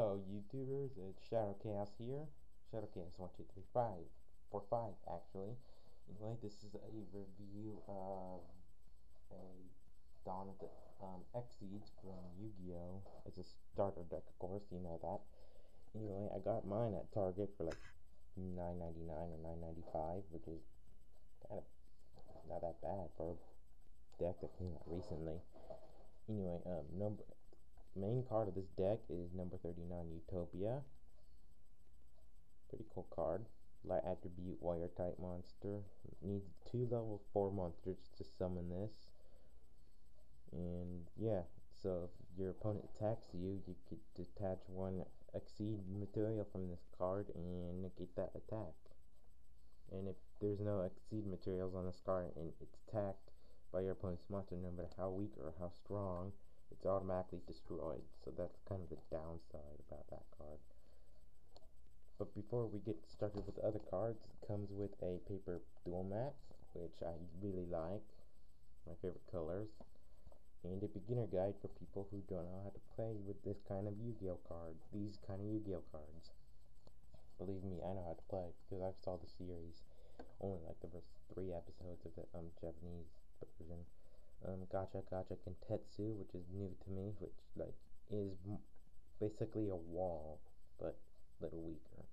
Hello YouTubers, it's Shadow Chaos here. Shadow Chaos 12345 actually. Anyway, this is a review of a Dawn of the Exceeds from Yu-Gi-Oh! It's a starter deck, of course, you know that. Anyway, I got mine at Target for like $9.99 or $9.95, which is kind of not that bad for a deck that came out recently. Anyway, main card of this deck is number 39, Utopia. Pretty cool card. Light attribute, wire type monster. Needs 2 level 4 monsters to summon this. And yeah, so if your opponent attacks you, you could detach 1 Exceed material from this card and negate that attack. And if there's no Exceed materials on this card and it's attacked by your opponent's monster, no matter how weak or how strong, it's automatically destroyed. So that's kind of the downside about that card. But before we get started with the other cards, it comes with a paper dual mat, which I really like, my favorite colors, and a beginner guide for people who don't know how to play with this kind of Yu-Gi-Oh card, these kind of Yu-Gi-Oh cards. Believe me, I know how to play because I've saw the series, only like the first 3 episodes of the Japanese version. Gacha Kentetsu, which is new to me, which like is basically a wall, but a little weaker.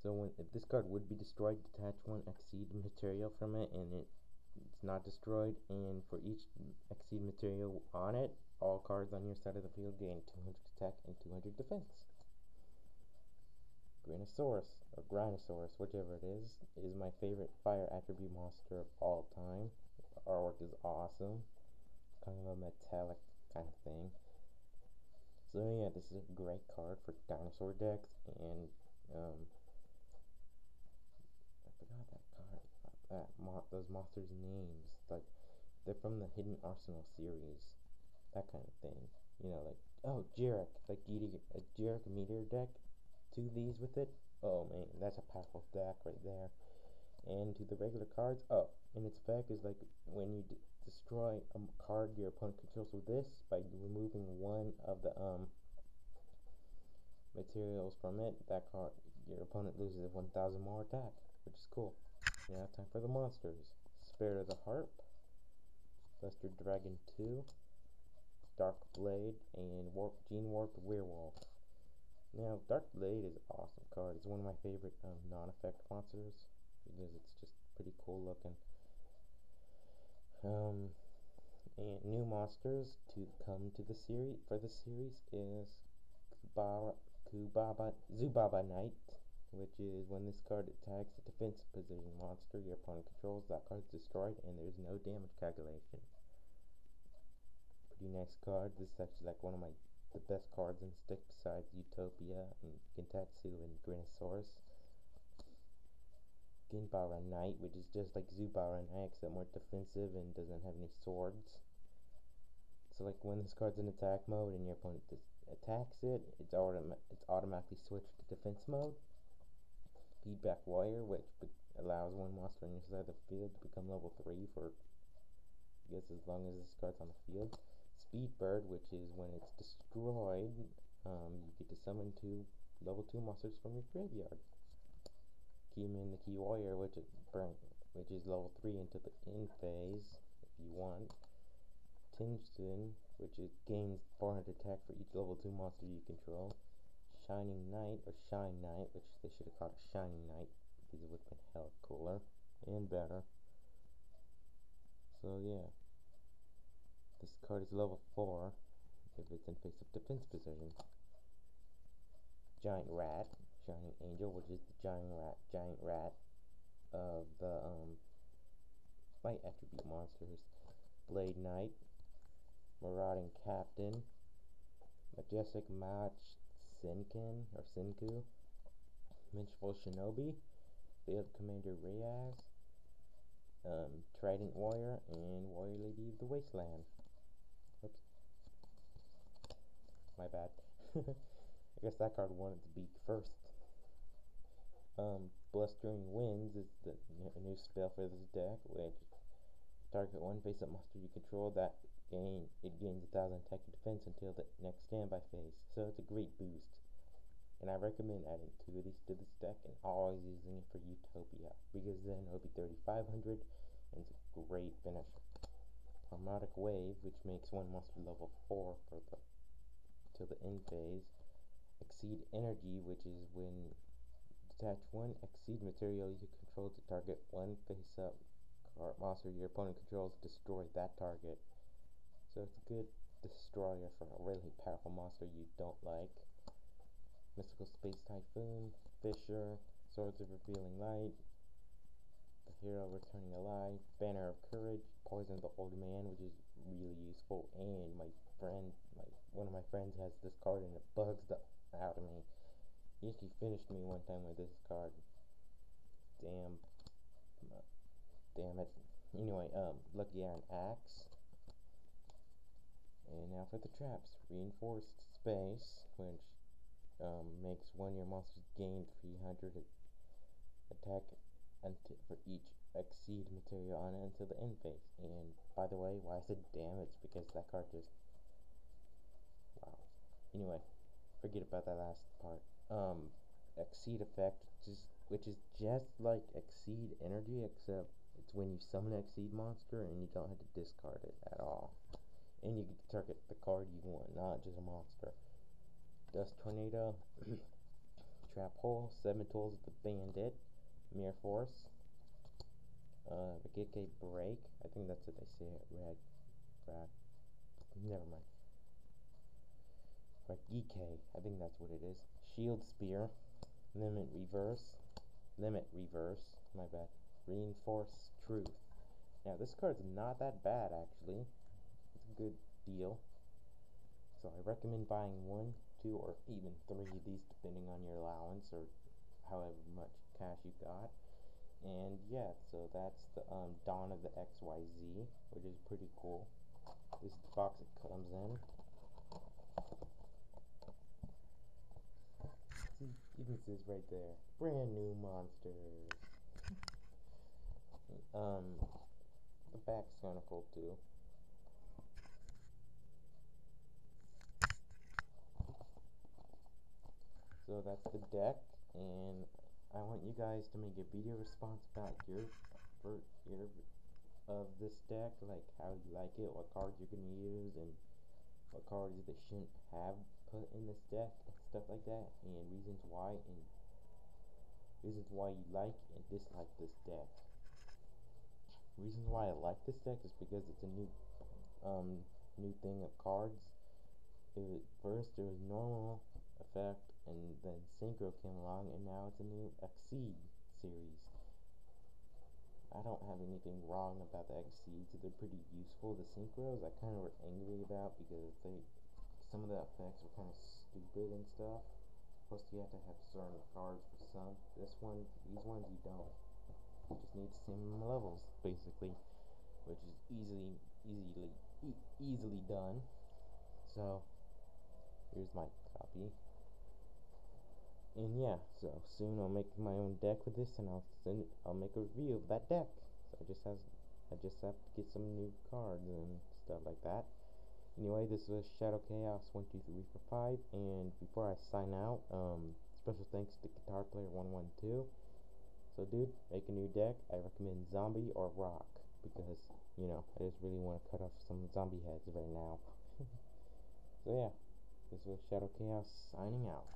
So if this card would be destroyed, detach 1 Exceed material from it, and it's not destroyed. And for each Exceed material on it, all cards on your side of the field gain 200 attack and 200 defense. Grinosaurus, or Grinosaurus, whichever it is my favorite fire attribute monster of all time. The artwork is awesome. It's kind of a metallic kind of thing. So yeah, this is a great card for dinosaur decks, and I forgot that card, those monsters' names. Like, they're from the Hidden Arsenal series, that kind of thing. You know, like, oh, Jarek, like a Jarek Meteor deck, 2 of these with it. Oh man, that's a powerful deck right there. And to the regular cards, oh, and its effect is like when you destroy a card your opponent controls with this by removing 1 of the materials from it, that card, your opponent loses 1,000 more attack, which is cool. Now time for the monsters. Spirit of the Harp, Buster Dragon 2, Dark Blade, and Gene Warped Werewolf. Now, Dark Blade is an awesome card. It's one of my favorite non-effect monsters because it's just pretty cool looking. And new monsters to come to the series is Zubaba Knight, which is when this card attacks a defense position monster your opponent controls, that card is destroyed and there's no damage calculation. Pretty nice card. This is actually like one of the best cards in stick besides Utopia and Kentetsu and Grinosaurus. Ginbara Knight, which is just like Zubara Knight except more defensive and doesn't have any swords. So like when this card's in attack mode and your opponent attacks it, it's automatically switched to defense mode. Feedback Wire, which allows 1 monster on your side of the field to become level 3 for, I guess, as long as this card's on the field. Speed Bird, which is when it's destroyed, you get to summon 2 level 2 monsters from your graveyard. Keyman the Key Warrior, which is level 3 into the end phase, if you want. Tinson, which gains 400 attack for each level 2 monster you control. Shining Knight, or Shine Knight, which they should have called it Shining Knight, because it would have been hell cooler and better. So yeah, this card is level 4 if it's in face-up defense position. Giant Rat, Shining Angel, which is the giant rat of the light attribute monsters. Blade Knight, Marauding Captain, Majestic Mach Senku, Vengeful Shinobi, Field Commander Reyes, Trident Warrior, and Warrior Lady of the Wasteland. Oops. My bad. I guess that card wanted to be first. Blustering Winds is a new spell for this deck, which target 1 face-up monster you control that it gains 1000 attack and defense until the next standby phase, so it's a great boost. And I recommend adding 2 of these to this deck and always using it for Utopia, because then it'll be 3500 and it's a great finisher. Harmonic Wave, which makes one monster level 4 for the till the end phase. Exceed Energy, which is when detach one Exceed material you control to target one face-up monster your opponent controls, destroy that target. So it's a good destroyer for a really powerful monster you don't like. Mystical Space Typhoon, Fisher, Swords of Revealing Light, the Hero Returning Alive, Banner of Courage, Poison the Old Man, which is really useful, and one of my friends has this card and it bugs the out of me. He actually finished me one time with this card. Damn it. Anyway, Lucky Iron Axe. And now for the traps. Reinforced Space, which makes one of your monsters gain 300 attack for each Exceed material on it until the end phase. And by the way, why I said damn, it's because that card just wow. Anyway, forget about that last part. Exceed effect, which is just like Exceed Energy, except it's when you summon an Exceed monster and you don't have to discard it at all. And you get to target the card you want, not just a monster. Dust Tornado, Trap Hole, 7 Tools of the Bandit, Mirror Force, Ragike Break, I think that's what they say it, never mind. Ragike, I think that's what it is. Shield Spear, Limit Reverse, my bad. Reinforce Truth. Now this card's not that bad actually. It's a good deal. So I recommend buying 1, 2, or even 3 of these depending on your allowance or however much cash you got. And yeah, so that's the Dawn of the XYZ, which is pretty cool. This is the box it comes in. See, even says right there, brand new monsters. The back's kinda cool too. So that's the deck, and I want you guys to make a video response about your of this deck, like how you like it, what cards you're gonna use, and what cards they shouldn't have put in this deck, and stuff like that, and reasons why you like and dislike this deck. Reasons why I like this deck is because it's a new thing of cards. First there was normal effect, and then Synchro came along, and now it's a new Exceed series. I don't have anything wrong about the Exceeds, they're pretty useful. The Synchros I kind of were angry about because some of the effects were kind of stupid and stuff. Plus you have to have certain cards for some. These ones you don't. You just need the same levels basically, which is easily done. So here's my copy. And yeah, so soon I'll make my own deck with this, and I'll make a review of that deck. So I just have to get some new cards and stuff like that. Anyway, this was Shadow Chaos 12345, and before I sign out, special thanks to Guitar Player 112. So dude, make a new deck. I recommend Zombie or Rock, because I just really want to cut off some zombie heads right now. So yeah, this was Shadow Chaos signing out.